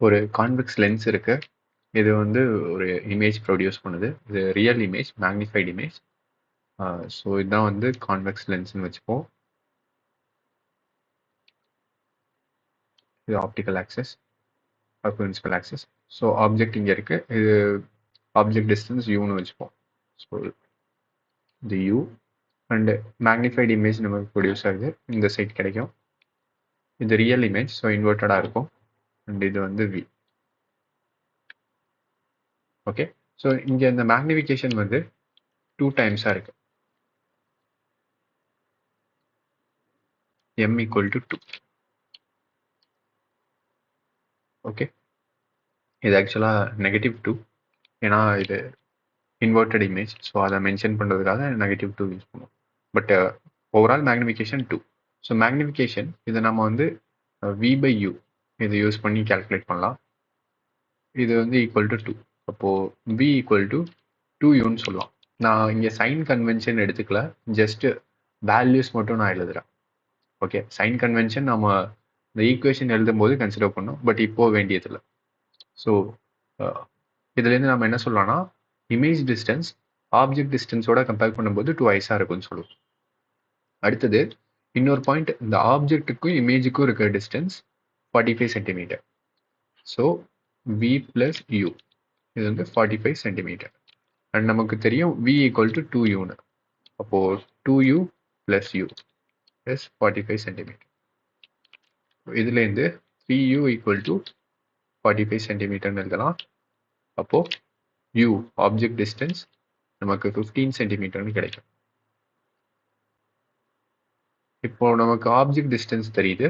ஒரு convex lens இருக்கு. இது வந்து ஒரு இமேஜ் ப்ரொடியூஸ் பண்ணுது. இது real image, magnified image. So இதுதான் வந்து கான்வெக்ஸ் லென்ஸ்னு வச்சுப்போம். இது optical axis, principal axis. So object இங்கே இருக்கு. இது ஆப்ஜெக்ட் டிஸ்டன்ஸ் யூன்னு வச்சுப்போம். ஸோ இது யூ அண்ட் மேக்னிஃபைடு இமேஜ் நமக்கு ப்ரொடியூஸ் ஆகுது. இந்த சைட் கிடைக்கும். இது ரியல் இமேஜ், ஸோ இன்வெர்ட்டடாக இருக்கும். அண்ட் இது வந்து வி. ஓகே, ஸோ இங்கே இந்த மேக்னிஃபிகேஷன் வந்து 2 டைம்ஸாக இருக்கு. m = 2. ஓகே, இது ஆக்சுவலாக -2. ஏன்னா இது இன்வெர்ட்டட் இமேஜ், ஸோ அதை மென்ஷன் பண்ணுறதுக்காக -2 யூஸ் பண்ணுவோம். But overall magnification 2. So magnification இதை நம்ம வந்து v/u இதை யூஸ் பண்ணி கால்குலேட் பண்ணலாம். இது வந்து ஈக்குவல் டு 2. அப்போது v = 2uன்னு சொல்லலாம். நான் இங்கே சைன் கன்வென்ஷன் எடுத்துக்கல, ஜஸ்ட் வேல்யூஸ் மட்டும் நான் எழுதுறேன். ஓகே, சைன் கன்வென்ஷன் நம்ம இந்த ஈக்குவேஷன் எழுதும் போது கன்சிடர் பண்ணோம், பட் இப்போ வேண்டியதில்லை. ஸோ இதுலேருந்து நம்ம என்ன சொல்லலாம்னா, இமேஜ் டிஸ்டன்ஸ் ஆப்ஜெக்ட் டிஸ்டன்ஸோட கம்பேர் பண்ணும்போது 2i இருக்கும்னு சொல்லுவோம். அடுத்தது இன்னொரு பாயிண்ட், இந்த ஆப்ஜெக்ட்டுக்கும் இமேஜுக்கும் இருக்கிற distance 45 centimetre. So v + u இது வந்து 45 சென்டிமீட்டர். அண்ட் நமக்கு தெரியும் v = 2uன்னு. அப்போது 2u + u is 45 சென்டிமீட்டர். இதுலேருந்து 3u = 45 சென்டிமீட்டர்னு எழுதலாம். அப்போது u ஆப்ஜெக்ட் டிஸ்டன்ஸ் நமக்கு 15 சென்டிமீட்டர்னு கிடைக்கும். இப்போ நமக்கு ஆப்ஜெக்ட் டிஸ்டன்ஸ் தெரியுது.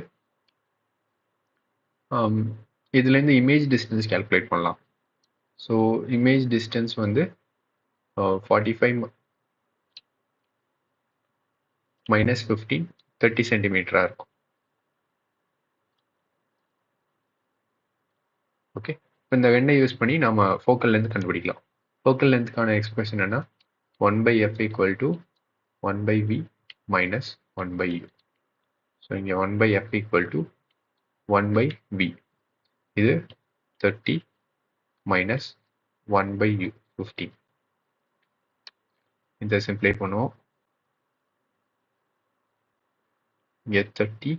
இதுலேருந்து இமேஜ் டிஸ்டன்ஸ் கால்குலேட் பண்ணலாம். ஸோ இமேஜ் டிஸ்டன்ஸ் வந்து 45 - 15 30 சென்டிமீட்டராக இருக்கும். ஓகே, இந்த வெண்ணை யூஸ் பண்ணி நம்ம ஃபோக்கல் லென்த் கண்டுபிடிக்கலாம். ஃபோக்கல் லென்த்துக்கான எக்ஸ்பிரஷன் என்ன, 1/f = 1/v - 1/u. ஸோ இங்கே 1/f = 1/v. இது 30 - 1/u 15. இதை சிம்ப்ளை பண்ணுவோம். இங்கே 30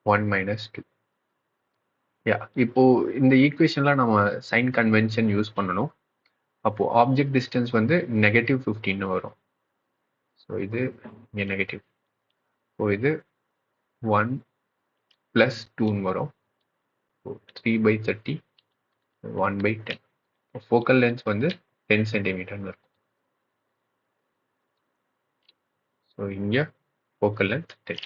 1 - 2. இப்போ இந்த ஈக்குவேஷன்ல நம்ம சைன் கன்வென்ஷன் யூஸ் பண்ணணும். அப்போ ஆப்ஜெக்ட் டிஸ்டன்ஸ் வந்து -15 வரும். ஸோ இது இங்கே நெகட்டிவ். ஸோ இது 1 + 2 வரும். 3/30 1/10. ஃபோக்கல் லென்த் வந்து 10 சென்டிமீட்டர்னு இருக்கும். ஸோ இங்கே ஃபோக்கல் லென்த் 10.